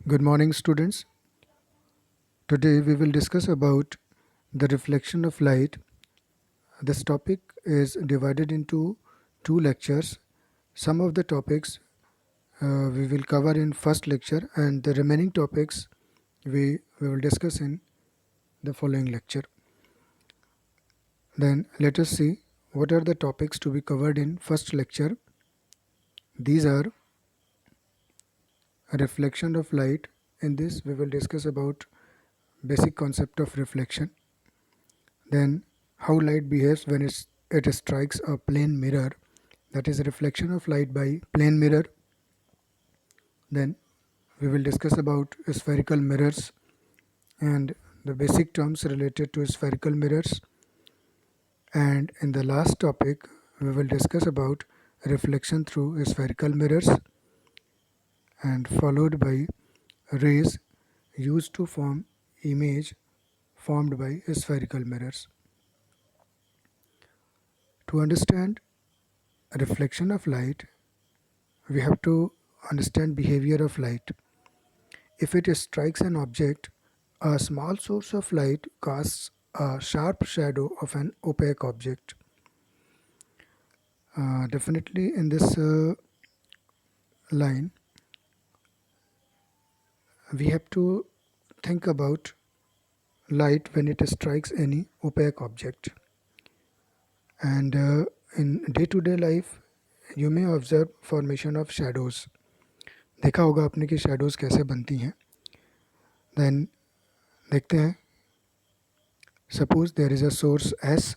Good morning, students. Today we will discuss about the reflection of light. This topic is divided into two lectures. Some of the topics we will cover in first lecture, and the remaining topics we will discuss in the following lecture. Then let us see what are the topics to be covered in first lecture. These are a reflection of light. In this we will discuss about basic concept of reflection. Then how light behaves when it strikes a plane mirror, that is a reflection of light by plane mirror. Then we will discuss about spherical mirrors and the basic terms related to spherical mirrors. And in the last topic we will discuss about reflection through spherical mirrors, and followed by rays used to form image formed by spherical mirrors. To understand reflection of light, we have to understand behavior of light. If it strikes an object, a small source of light casts a sharp shadow of an opaque object. Definitely in this line, we have to think about light when it strikes any opaque object. And in day-to-day life, you may observe formation of shadows. देखा होगा आपने कि shadows कैसे बनती हैं. Then देखते हैं. Suppose there is a source S,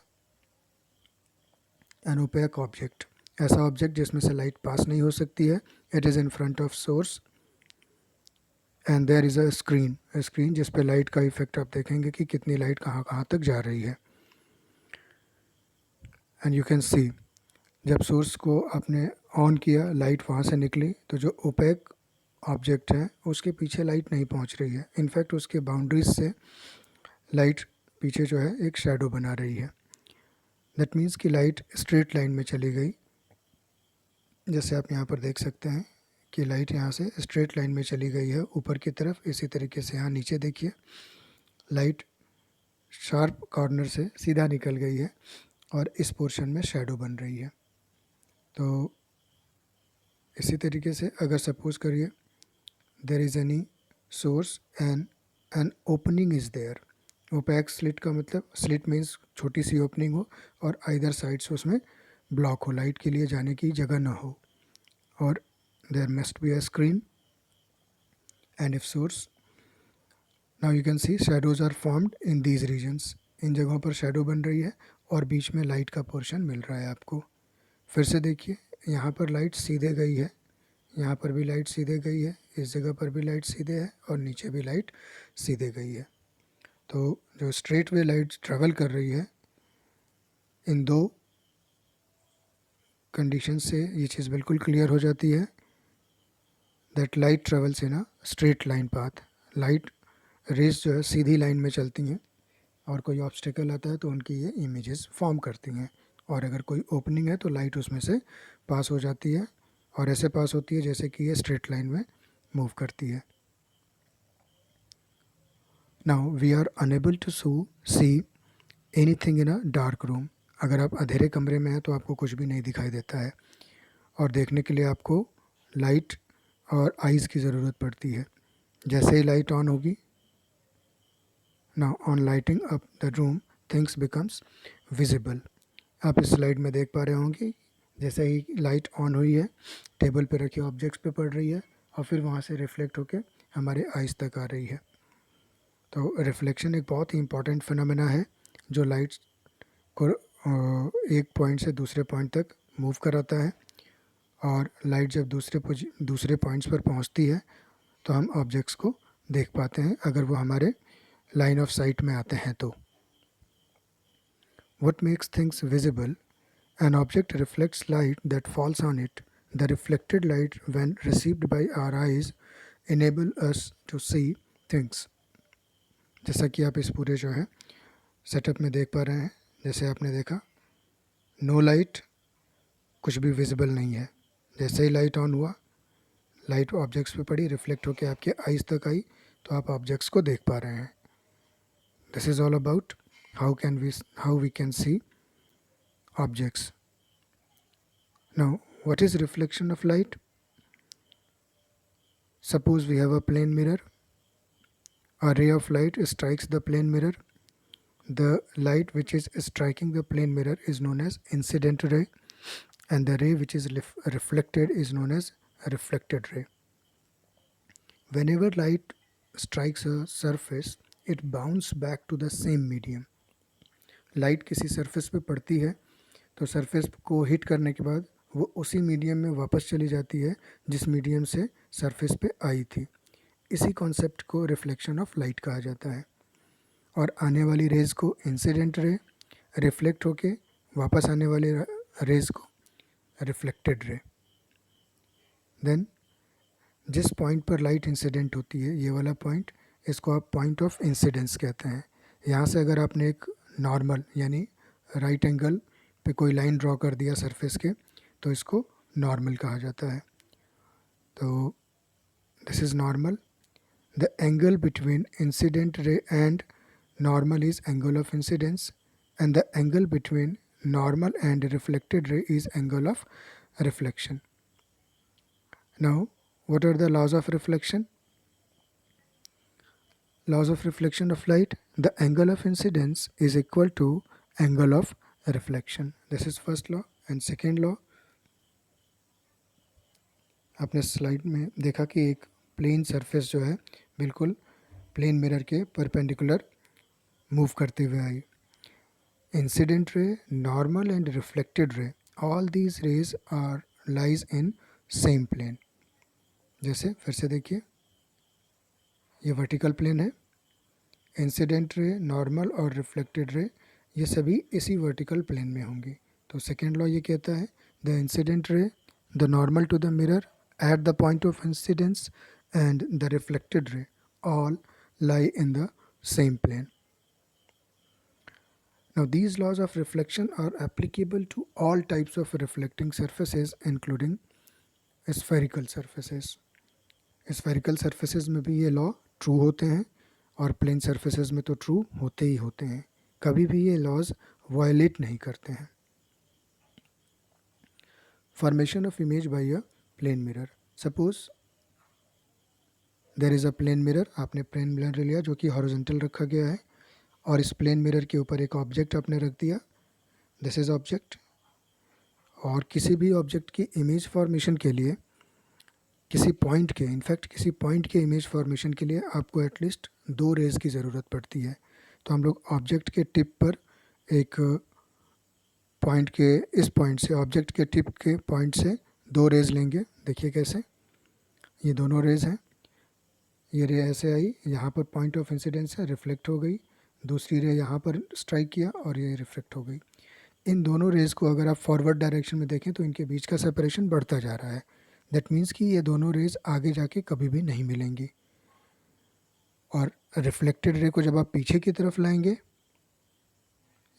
an opaque object. ऐसा ऑब्जेक्ट जिसमें से लाइट पास नहीं हो सकती है. It is in front of source and there is a screen जिस पे लाइट का इफेक्ट आप देखेंगे कि कितनी लाइट कहाँ कहाँ तक जा रही है. एंड यू कैन सी जब सोर्स को आपने ऑन किया, लाइट वहाँ से निकली, तो जो ओपेक ऑब्जेक्ट है उसके पीछे लाइट नहीं पहुँच रही है. इनफैक्ट उसके बाउंड्रीज से लाइट पीछे जो है एक शेडो बना रही है. दैट मीन्स कि लाइट स्ट्रेट लाइन में चली गई. जैसे आप यहाँ पर देख सकते हैं कि लाइट यहाँ से स्ट्रेट लाइन में चली गई है ऊपर की तरफ. इसी तरीके से यहाँ नीचे देखिए, लाइट शार्प कॉर्नर से सीधा निकल गई है और इस पोर्शन में शेडो बन रही है. तो इसी तरीके से अगर सपोज करिए there is any source and an opening is there. Opaque slit का मतलब, स्लिट मीन्स छोटी सी ओपनिंग हो और आइदर साइड से उसमें ब्लॉक हो, लाइट के लिए जाने की जगह ना हो, और there must be a screen. And if source, now you can see shadows are formed in these regions. इन जगहों पर शेडो बन रही है और बीच में लाइट का पोर्शन मिल रहा है आपको. फिर से देखिए, यहाँ पर लाइट सीधे गई है, यहाँ पर भी लाइट सीधे गई है, इस जगह पर भी लाइट सीधे है और नीचे भी लाइट सीधे गई है. तो जो स्ट्रेट वे लाइट ट्रैवल कर रही है, इन दो कंडीशन से ये चीज़ बिल्कुल क्लियर हो जाती है that light travels in a straight line path. Light rays जो है सीधी लाइन में चलती हैं और कोई ऑब्स्टिकल आता है तो उनकी ये इमेजेस फॉर्म करती हैं. और अगर कोई ओपनिंग है तो लाइट उसमें से पास हो जाती है और ऐसे पास होती है जैसे कि ये स्ट्रेट लाइन में मूव करती है. Now we are unable to see anything in a dark room. अगर आप अंधेरे कमरे में हैं तो आपको कुछ भी नहीं दिखाई देता है और देखने के लिए आपको लाइट और आइज़ की ज़रूरत पड़ती है. जैसे ही लाइट ऑन होगी, now on lighting up the room things becomes visible. आप इस स्लाइड में देख पा रहे होंगे, जैसे ही लाइट ऑन हुई है, टेबल पे रखे ऑब्जेक्ट्स पे पड़ रही है और फिर वहाँ से रिफ्लेक्ट होकर हमारे आइज़ तक आ रही है. तो रिफ्लेक्शन एक बहुत ही इम्पॉर्टेंट फिनोमेना है जो लाइट को एक पॉइंट से दूसरे पॉइंट तक मूव कराता है. और लाइट जब दूसरे पॉइंट्स पर पहुंचती है तो हम ऑब्जेक्ट्स को देख पाते हैं अगर वो हमारे लाइन ऑफ साइट में आते हैं तो. What makes things visible? An object reflects light that falls on it. The reflected light, when received by our eyes, enable us to see things. जैसा कि आप इस पूरे जो है सेटअप में देख पा रहे हैं, जैसे आपने देखा, नो लाइट, कुछ भी विजिबल नहीं है. जैसे ही लाइट ऑन हुआ, लाइट ऑब्जेक्ट्स पे पड़ी, रिफ्लेक्ट होके आपके आइज़ तक आई, तो आप ऑब्जेक्ट्स को देख पा रहे हैं. This is all about how we can see objects. Now, what is reflection of light? Suppose we have a plane mirror. A ray of light strikes the plane mirror. The light which is striking the plane mirror is known as incident ray, and the ray which is reflected is known as reflected ray. Whenever light strikes a surface, it bounces back to the same medium. Light किसी surface पे पड़ती है तो surface को hit करने के बाद वो उसी मीडियम में वापस चली जाती है जिस मीडियम से सरफेस पे आई थी. इसी कॉन्सेप्ट को रिफ्लेक्शन ऑफ लाइट कहा जाता है. और आने वाली रेज़ को इंसिडेंट रे, रिफ्लेक्ट होके वापस आने वाली रेज़ को रिफ्लेक्टेड रे. देन जिस पॉइंट पर लाइट इंसिडेंट होती है, ये वाला पॉइंट, इसको आप पॉइंट ऑफ इंसिडेंस कहते हैं. यहाँ से अगर आपने एक नॉर्मल यानी राइट एंगल पे कोई लाइन ड्रॉ कर दिया सरफेस के, तो इसको नॉर्मल कहा जाता है. तो this is normal. The angle between incident ray and normal is angle of incidence, and the angle between normal and reflected ray is angle of reflection. Now, what are the laws of reflection? Laws of reflection of light. The angle of incidence is equal to angle of reflection. This is first law. And second law, आपने slide में देखा कि एक plane surface जो है बिल्कुल plane mirror के perpendicular move करते हुए आई. Incident ray, normal and reflected ray, all these rays are lies in same plane. जैसे फिर से देखिए, ये वर्टिकल प्लेन है. इंसिडेंट रे, नॉर्मल और रिफ्लेक्टेड रे ये सभी इसी वर्टिकल प्लेन में होंगी. तो सेकेंड लॉ ये कहता है the incident ray, the normal to the mirror at the point of incidence and the reflected ray all lie in the same plane. Now, these laws of reflection are applicable to all types of reflecting surfaces, including spherical surfaces. Spherical surfaces में भी ये law true होते हैं और plane surfaces में तो true होते ही होते हैं. कभी भी ये laws violate नहीं करते हैं. Formation of image by a plane mirror. Suppose there is a plane mirror. आपने plane mirror लिया जो कि horizontal रखा गया है और इस प्लेन मिरर के ऊपर एक ऑब्जेक्ट आपने रख दिया. This is object. और किसी भी ऑब्जेक्ट की इमेज फॉर्मेशन के लिए किसी पॉइंट के, इनफैक्ट किसी पॉइंट के इमेज फॉर्मेशन के लिए आपको एटलीस्ट 2 रेज़ की ज़रूरत पड़ती है. तो हम लोग ऑब्जेक्ट के टिप पर एक पॉइंट के, इस पॉइंट से ऑब्जेक्ट के टिप के पॉइंट से 2 रेज़ लेंगे. देखिए कैसे, ये दोनों रेज़ हैं. ये रे ऐसे आई, यहाँ पर पॉइंट ऑफ इंसिडेंस है, रिफ्लेक्ट हो गई. दूसरी रे यहाँ पर स्ट्राइक किया और ये रिफ्लेक्ट हो गई. इन दोनों रेज़ को अगर आप फॉरवर्ड डायरेक्शन में देखें तो इनके बीच का सेपरेशन बढ़ता जा रहा है. दैट मीन्स कि ये दोनों रेज़ आगे जाके कभी भी नहीं मिलेंगी. और रिफ्लेक्टेड रे को जब आप पीछे की तरफ लाएंगे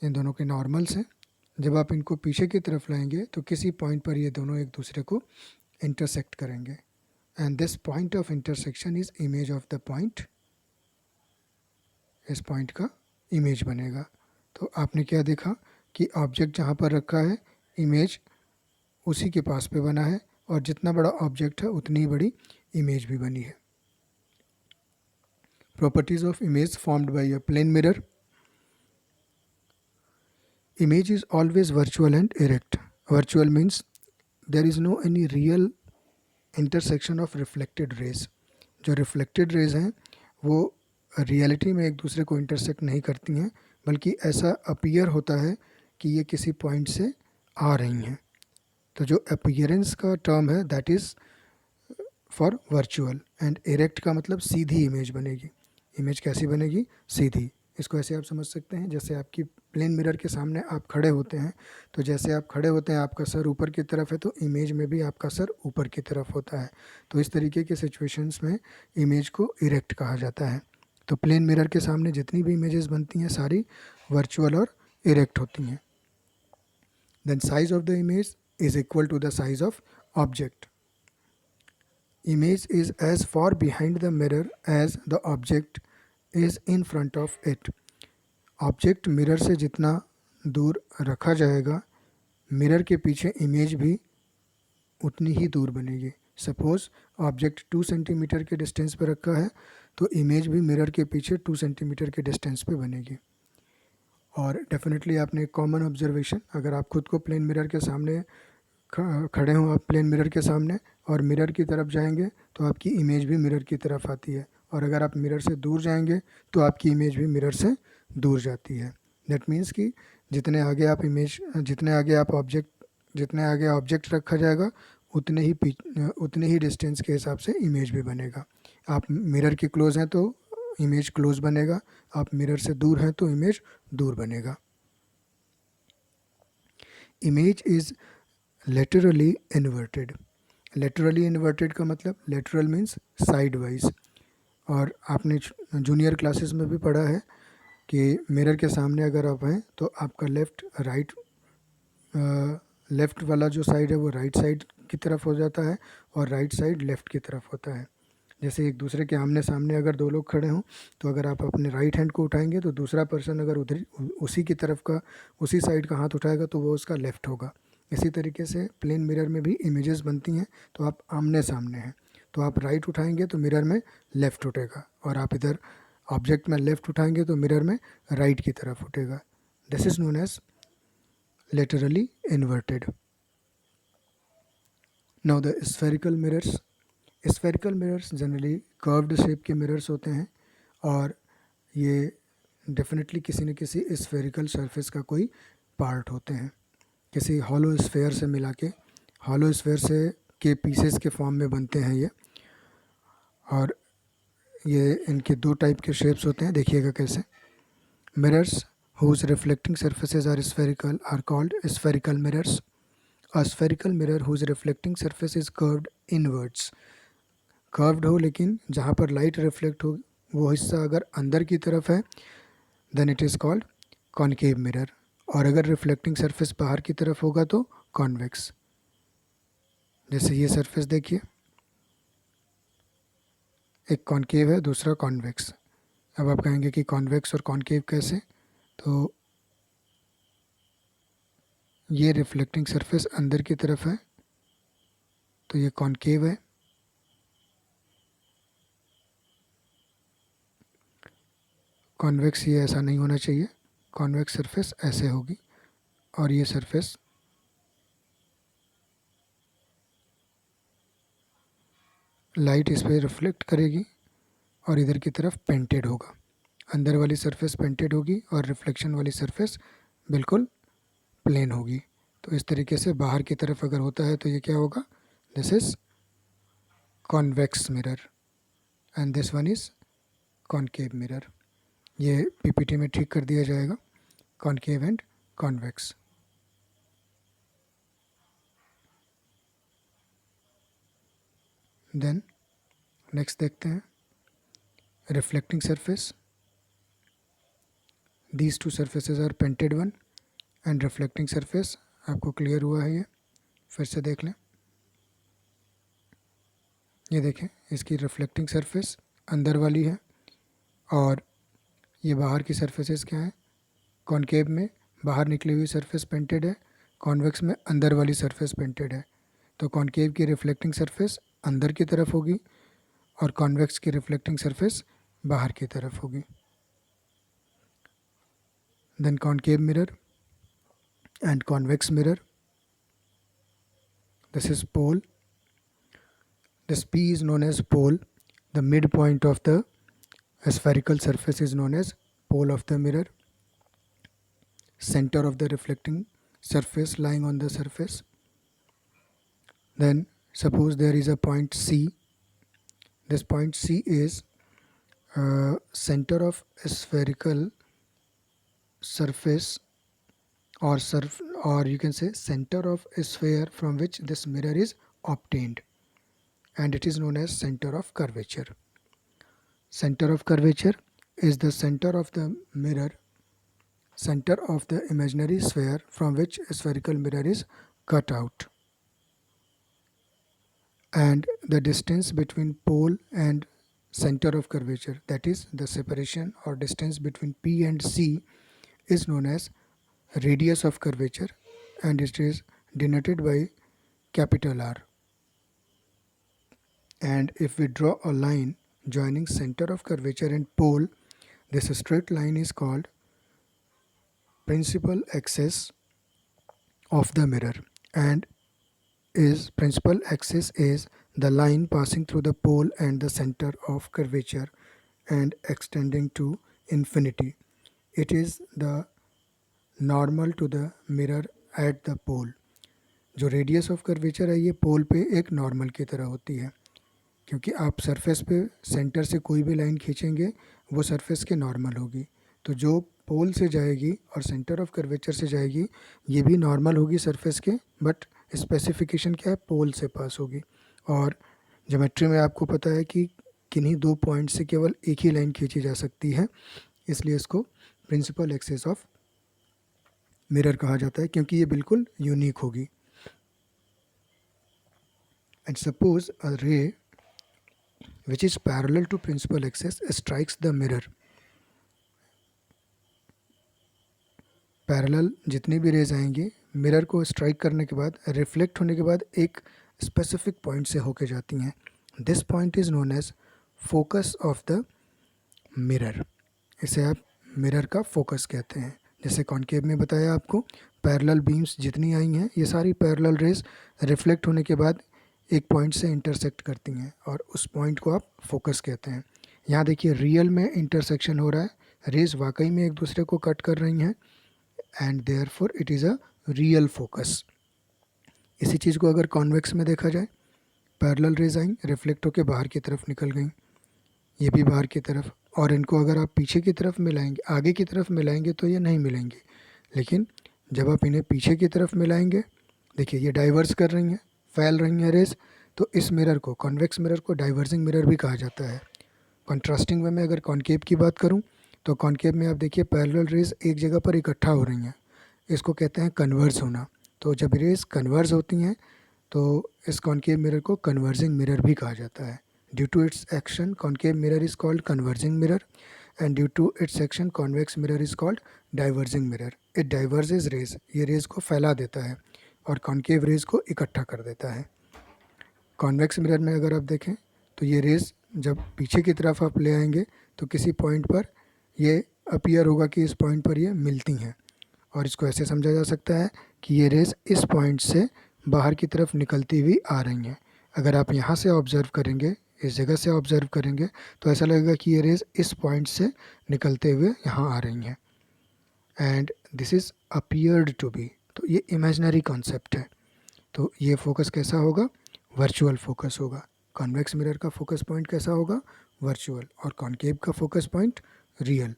इन दोनों के नॉर्मल से, जब आप इनको पीछे की तरफ लाएंगे तो किसी पॉइंट पर ये दोनों एक दूसरे को इंटरसेक्ट करेंगे. And this point of intersection is image of the point. इस पॉइंट का इमेज बनेगा. तो आपने क्या देखा कि ऑब्जेक्ट जहाँ पर रखा है इमेज उसी के पास पे बना है, और जितना बड़ा ऑब्जेक्ट है उतनी बड़ी इमेज भी बनी है. Properties of image formed by a plane mirror. Image is always virtual and erect. Virtual means there is no any real intersection of reflected rays. जो रिफ्लेक्टेड रेज हैं वो रियलिटी में एक दूसरे को इंटरसेक्ट नहीं करती हैं, बल्कि ऐसा अपीयर होता है कि ये किसी पॉइंट से आ रही हैं. तो जो अपीयरेंस का टर्म है that is for virtual. And erect का मतलब सीधी इमेज बनेगी. इमेज कैसी बनेगी? सीधी. इसको ऐसे आप समझ सकते हैं जैसे आपकी प्लेन मिरर के सामने आप खड़े होते हैं, तो जैसे आप खड़े होते हैं आपका सर ऊपर की तरफ है, तो इमेज में भी आपका सर ऊपर की तरफ होता है. तो इस तरीके के सिचुएशंस में इमेज को इरेक्ट कहा जाता है. तो प्लेन मिरर के सामने जितनी भी इमेजेस बनती हैं सारी वर्चुअल और इरेक्ट होती हैं. Then size of the image is equal to the size of object. Image is as far behind the mirror as the object is in front of it. Object mirror से जितना दूर रखा जाएगा, mirror के पीछे image भी उतनी ही दूर बनेगी. सपोज़ ऑब्जेक्ट 2 सेंटीमीटर के डिस्टेंस पे रखा है, तो इमेज भी मिरर के पीछे 2 सेंटीमीटर के डिस्टेंस पे बनेगी. और डेफिनेटली आपने एक कॉमन ऑब्जर्वेशन, अगर आप खुद को प्लेन मिरर के सामने खड़े हों, आप प्लेन मिरर के सामने और मिरर की तरफ जाएंगे तो आपकी इमेज भी मिरर की तरफ आती है, और अगर आप मिरर से दूर जाएंगे तो आपकी इमेज भी मिरर से दूर जाती है. दैट मीन्स कि जितने आगे आप जितने आगे ऑब्जेक्ट रखा जाएगा, उतने ही डिस्टेंस के हिसाब से इमेज भी बनेगा. आप मिरर के क्लोज हैं तो इमेज क्लोज बनेगा, आप मिरर से दूर हैं तो इमेज दूर बनेगा. Image is laterally inverted. Laterally inverted का मतलब, लेटरल मीन्स साइड वाइज. और आपने जूनियर क्लासेस में भी पढ़ा है कि मिरर के सामने अगर आप हैं तो आपका लेफ़्ट वाला जो साइड है वो राइट साइड की तरफ हो जाता है और राइट साइड लेफ़्ट की तरफ होता है. जैसे एक दूसरे के आमने सामने अगर दो लोग खड़े हों, तो अगर आप अपने राइट हैंड को उठाएंगे तो दूसरा पर्सन अगर उसी साइड का हाथ उठाएगा तो वो उसका लेफ़्ट होगा. इसी तरीके से प्लेन मिरर में भी इमेजेस बनती हैं. तो आप आमने सामने हैं तो आप राइट उठाएंगे तो मिरर में लेफ़्ट उठेगा, और आप इधर ऑब्जेक्ट में लेफ़्ट उठाएंगे तो मिरर में राइट की तरफ उठेगा. This is known as laterally inverted. Now the spherical mirrors. Spherical mirrors generally curved shape के mirrors होते हैं, और ये डेफिनेटली किसी न किसी स्फेरिकल सरफेस का कोई पार्ट होते हैं. किसी हॉलो स्फेयर से मिला के, हॉलो स्फेयर से के पीसेस के फॉर्म में बनते हैं ये. और ये इनके दो टाइप के शेप्स होते हैं, देखिएगा कैसे. Mirrors whose reflecting surfaces are spherical are called spherical mirrors. A spherical mirror whose reflecting surface is curved inwards. Curved हो लेकिन जहाँ पर लाइट रिफ्लेक्ट हो वो हिस्सा अगर अंदर की तरफ है, then it is called concave mirror. और अगर रिफ्लेक्टिंग सरफेस बाहर की तरफ होगा तो कॉन्वेक्स. जैसे ये सरफेस देखिए, एक कॉनकेव है, दूसरा कॉन्वेक्स. अब आप कहेंगे कि कॉन्वेक्स और कॉनकेव कैसे, तो ये रिफ्लेक्टिंग सरफेस अंदर की तरफ है तो ये कॉनकेव है, कॉन्वेक्स ये ऐसा नहीं होना चाहिए. कॉन्वेक्स सरफेस ऐसे होगी और ये सरफेस लाइट इस पर रिफ्लेक्ट करेगी और इधर की तरफ पेंटेड होगा. अंदर वाली सरफेस पेंटेड होगी और रिफ्लेक्शन वाली सरफेस बिल्कुल प्लेन होगी. तो इस तरीके से बाहर की तरफ अगर होता है तो ये क्या होगा, this is convex mirror and this one is concave mirror. ये पीपीटी में ठीक कर दिया जाएगा, concave and convex. Then next देखते हैं reflecting surface. These two surfaces are painted one and reflecting surface. आपको क्लियर हुआ है ये, फिर से देख लें. ये देखें, इसकी रिफ्लेक्टिंग सरफेस अंदर वाली है और ये बाहर की सरफेसेस क्या है. कॉनकेव में बाहर निकली हुई सरफेस पेंटेड है, कॉन्वेक्स में अंदर वाली सरफेस पेंटेड है. तो कॉनकेव की रिफ्लेक्टिंग सरफेस अंदर की तरफ होगी और कॉन्वेक्स की रिफ्लेक्टिंग सरफेस बाहर की तरफ होगी. Then concave mirror and convex mirror. This is pole. This P is known as pole. The midpoint of the spherical surface is known as pole of the mirror. Center of the reflecting surface lying on the surface. Then suppose there is a point C. This point C is center of a spherical surface, or you can say center of a sphere from which this mirror is obtained, and it is known as center of curvature. Center of curvature is the center of the mirror, center of the imaginary sphere from which a spherical mirror is cut out. and the distance between pole and center of curvature, that is the separation or distance between P and C, is known as radius of curvature, and it is denoted by capital R. And if we draw a line joining center of curvature and pole, this straight line is called principal axis of the mirror, and is principal axis is the line passing through the pole and the center of curvature and extending to infinity. It is the normal to the mirror at the pole. जो radius of curvature है ये पोल पे एक normal की तरह होती है, क्योंकि आप सरफेस पे सेंटर से कोई भी लाइन खींचेंगे वो सरफेस के नॉर्मल होगी। तो जो पोल से जाएगी और सेंटर ऑफ कर्वेचर से जाएगी ये भी नॉर्मल होगी सरफेस के, बट स्पेसिफिकेशन क्या है, पोल से पास होगी। और ज्योमेट्री में आपको पता है कि किन्हीं दो पॉइंट से केवल एक ही लाइन खींची जा सकती है, इसलिए इसको प्रिंसिपल एक्सिस ऑफ मिरर कहा जाता है, क्योंकि ये बिल्कुल यूनिक होगी। एंड सपोज अ रे which is parallel to principal axis strikes the mirror. Parallel जितनी भी रेज आएंगी मिरर को स्ट्राइक करने के बाद, रिफ्लेक्ट होने के बाद एक स्पेसिफिक पॉइंट से होके जाती हैं। This point is known as focus of the mirror. इसे आप मिरर का फोकस कहते हैं। जैसे कॉन्केव में बताया आपको, पैरेलल बीम्स जितनी आई हैं ये सारी पैरेलल रेज रिफ्लेक्ट होने के बाद एक पॉइंट से इंटरसेक्ट करती हैं और उस पॉइंट को आप फोकस कहते हैं। यहाँ देखिए रियल में इंटरसेक्शन हो रहा है, रेज वाकई में एक दूसरे को कट कर रही हैं, and therefore it is a real focus. इसी चीज़ को अगर कॉन्वेक्स में देखा जाए, पैरेलल रेज आई, रिफ्लेक्ट होकर बाहर की तरफ निकल गई, ये भी बाहर की तरफ, और इनको अगर आप पीछे की तरफ मिलाएंगे, आगे की तरफ मिलाएंगे तो ये नहीं मिलेंगे, लेकिन जब आप इन्हें पीछे की तरफ मिलाएंगे, देखिए ये डाइवर्स कर रही हैं, फैल रही हैं रेज, तो इस मिरर को, कॉन्वेक्स मिरर को डाइवर्जिंग मिरर भी कहा जाता है। कॉन्ट्रास्टिंग वे में अगर कॉन्केव की बात करूं तो कॉन्केव में आप देखिए पैरेलल रेज एक जगह पर इकट्ठा हो रही हैं, इसको कहते हैं कन्वर्ज होना। तो जब रेज कन्वर्ज होती हैं तो इस कॉन्केव मिरर को कन्वर्जिंग मिरर भी कहा जाता है। Due to its action concave mirror is called converging mirror, and due to its action convex mirror is called diverging mirror. It diverges rays, ये रेज को फैला देता है, और कॉन्केव रेज को इकट्ठा कर देता है। कॉन्वेक्स मिरर में अगर आप देखें तो ये रेज जब पीछे की तरफ आप ले आएंगे तो किसी पॉइंट पर ये अपीयर होगा कि इस पॉइंट पर ये मिलती हैं, और इसको ऐसे समझा जा सकता है कि ये रेज इस पॉइंट से बाहर की तरफ निकलती हुई आ रही हैं। अगर आप यहाँ से ऑब्ज़र्व करेंगे, इस जगह से ऑब्ज़र्व करेंगे, तो ऐसा लगेगा कि ये रेज इस पॉइंट से निकलते हुए यहाँ आ रही हैं, and this is appeared to be. तो ये इमेजिनरी कॉन्सेप्ट है। तो ये फोकस कैसा होगा, वर्चुअल फोकस होगा। कॉन्वेक्स मिरर का फोकस पॉइंट कैसा होगा, वर्चुअल, और कॉन्केव का focus point real.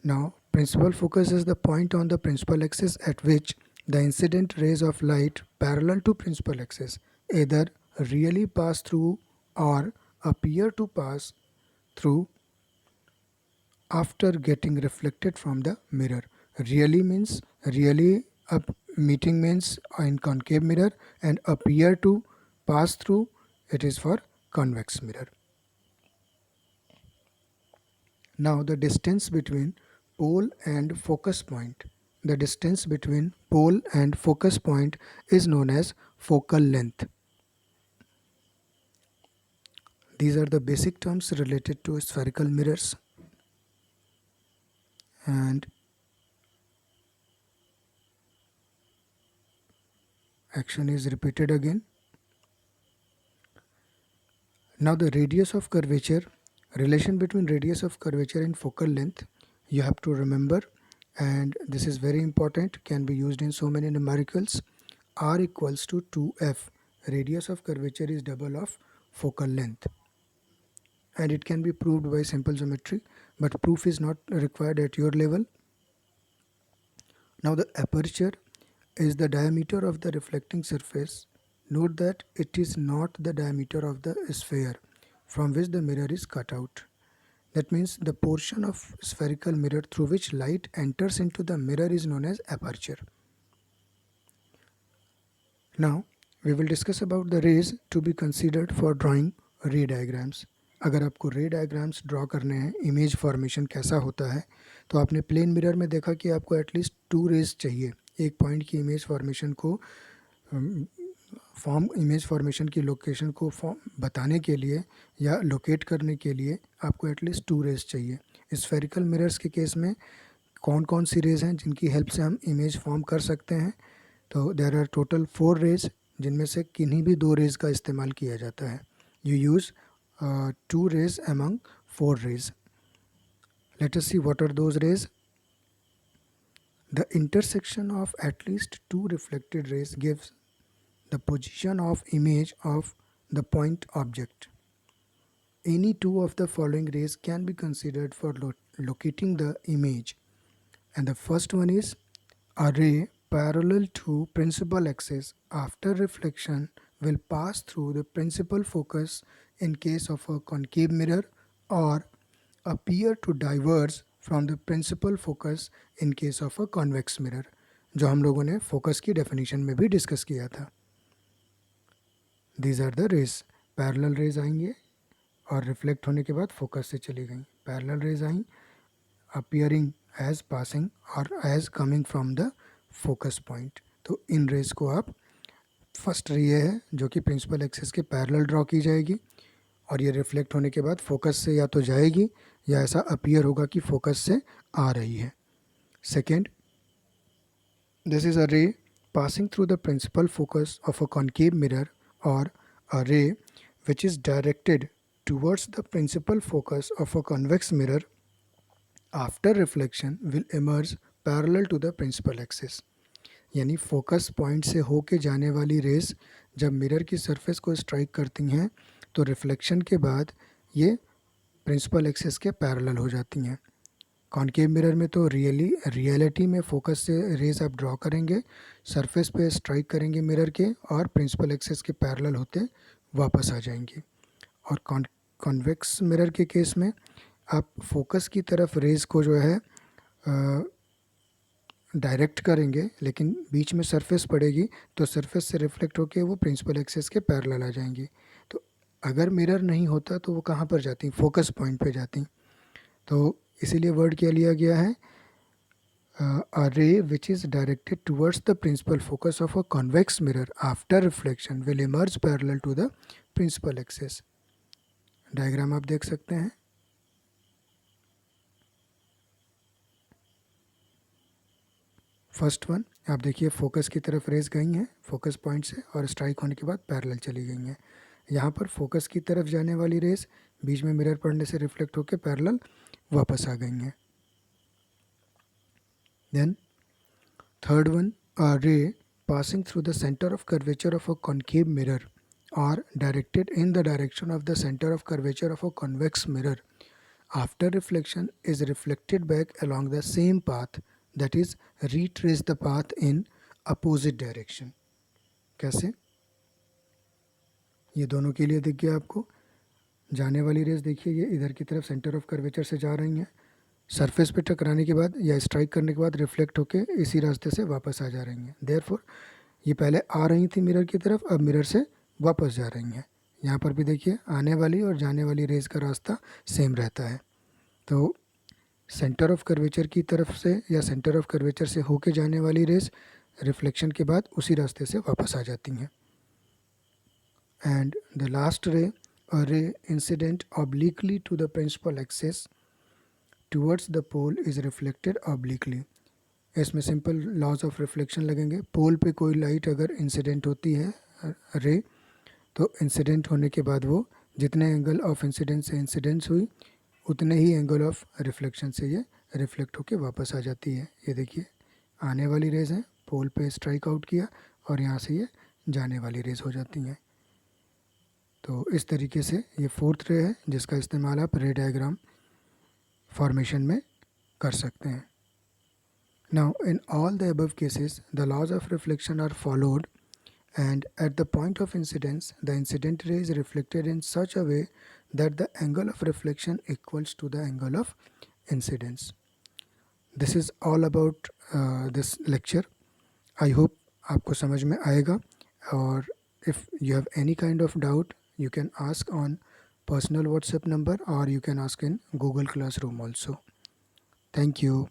Now, principal focus is the point on the principal axis at which the incident rays of light parallel to principal axis either really pass through or appear to pass through after getting reflected from the mirror. Really means really up meeting means in concave mirror, and appear to pass through, it is for convex mirror. Now the distance between pole and focus point. The distance between pole and focus point is known as focal length. These are the basic terms related to spherical mirrors. And action is repeated again. Now the radius of curvature, relation between radius of curvature and focal length, you have to remember, and this is very important, can be used in so many numericals. R equals to 2f. Radius of curvature is double of focal length, and it can be proved by simple geometry, but proof is not required at your level. Now the aperture is the diameter of the reflecting surface. Note that it is not the diameter of the sphere from which the mirror is cut out. That means the portion of spherical mirror through which light enters into the mirror is known as aperture. Now we will discuss about the rays to be considered for drawing ray diagrams. अगर आपको रे diagrams draw करने हैं, image formation कैसा होता है, तो आपने प्लेन मिरर में देखा कि आपको एटलीस्ट 2 रेज चाहिए एक पॉइंट की इमेज फॉर्मेशन को इमेज फॉर्मेशन की लोकेशन को बताने के लिए या लोकेट करने के लिए आपको एटलीस्ट 2 रेज चाहिए। स्फेरिकल मिरर्स के केस में कौन कौन सी रेज हैं जिनकी हेल्प से हम इमेज फॉर्म कर सकते हैं, तो देयर आर टोटल 4 रेज, जिनमें से किन्हीं भी 2 रेज का इस्तेमाल किया जाता है। You use 2 rays among 4 rays. Let us see what are those rays. The intersection of at least 2 reflected rays gives the position of image of the point object. Any 2 of the following rays can be considered for locating the image, and the first one is a ray parallel to principal axis after reflection will pass through the principal focus in case of a concave mirror, or appear to diverge from the principal focus in case of a convex mirror, जो हम लोगों ने focus की definition में भी discuss किया था। These are the rays. Parallel raise आएंगे और रिफ्लेक्ट होने के बाद फोकस से चली गई। Parallel rays I appearing as passing और as coming from the focus point. तो इन रेज को आप, फर्स्ट रे ये है जो कि प्रिंसिपल एक्सिस के पैरेलल ड्रॉ की जाएगी और ये रिफ्लेक्ट होने के बाद फोकस से या तो जाएगी या ऐसा अपीयर होगा कि फोकस से आ रही है। Second, this is a ray passing through the principal focus of a concave mirror और a ray which is directed towards the principal focus of a convex mirror after reflection will emerge parallel to the principal axis. यानी focus point से होके जाने वाली race जब mirror की surface को strike करती हैं तो रिफ्लेक्शन के बाद ये प्रिंसिपल एक्सिस के पैरेलल हो जाती हैं। कॉन्केव मिरर में तो रियलिटी में फोकस से रेज आप ड्रॉ करेंगे, सरफेस पे स्ट्राइक करेंगे मिरर के और प्रिंसिपल एक्सिस के पैरेलल होते वापस आ जाएंगे। और कॉन्वेक्स मिरर के केस में आप फोकस की तरफ रेज को जो है डायरेक्ट करेंगे, लेकिन बीच में सरफेस पड़ेगी तो सरफेस से रिफ्लेक्ट होके वो प्रिंसिपल एक्सिस के पैरेलल आ जाएंगी। तो अगर मिरर नहीं होता तो वो कहाँ पर जाती, फोकस पॉइंट पे जाती। तो इसीलिए वर्ड क्या लिया गया है, a ray which is directed towards the principal focus of a convex mirror after reflection will emerge parallel to the principal axis. Diagram आप देख सकते हैं। फर्स्ट वन आप देखिए, फोकस की तरफ रेज गई हैं फोकस पॉइंट से और स्ट्राइक होने के बाद पैरेलल चली गई हैं। यहाँ पर फोकस की तरफ जाने वाली रेज बीच में मिरर पड़ने से रिफ्लेक्ट होकर पैरेलल वापस आ गई हैं। Then third one, a ray passing through the centre of curvature of a concave mirror और directed in the direction of the centre of curvature of a convex mirror after reflection is reflected back along the same path, that is retrace the path in opposite direction। कैसे, ये दोनों के लिए दिख गया आपको। जाने वाली रेस देखिए, ये इधर की तरफ सेंटर ऑफ कर्वेचर से जा रही हैं, सरफेस पे टकराने के बाद या स्ट्राइक करने के बाद रिफ्लेक्ट होके इसी रास्ते से वापस आ जा रही हैं। देयरफॉर ये पहले आ रही थी मिरर की तरफ, अब मिरर से वापस जा रही हैं। यहाँ पर भी देखिए, आने वाली और जाने वाली रेस का रास्ता सेम रहता है। तो सेंटर ऑफ कर्वेचर की तरफ से या सेंटर ऑफ कर्वेचर से होके जाने वाली रेस रिफ्लेक्शन के बाद उसी रास्ते से वापस आ जाती हैं। And the last ray, a ray incident obliquely to the principal axis towards the pole is reflected obliquely. इसमें सिंपल लॉज ऑफ रिफ्लेक्शन लगेंगे। पोल पे कोई लाइट अगर इंसिडेंट होती है रे, तो इंसिडेंट होने के बाद वो जितने एंगल ऑफ इंसिडेंस से इंसिडेंस हुई उतने ही एंगल ऑफ रिफ्लेक्शन से ये रिफ्लेक्ट होके वापस आ जाती है। ये देखिए, आने वाली रेज है, पोल पे स्ट्राइक आउट किया और यहाँ से ये जाने वाली रेज हो जाती हैं। तो इस तरीके से ये फोर्थ रे है जिसका इस्तेमाल आप रे डायग्राम फॉर्मेशन में कर सकते हैं। Now in all the above cases the laws of reflection are followed and at the point of incidence the incident ray is reflected in such a way that the angle of reflection equals to the angle of incidence. This is all about this lecture. I hope आपको समझ में आएगा or if you have any kind of doubt, you can ask on personal WhatsApp number, or you can ask in Google Classroom also. Thank you.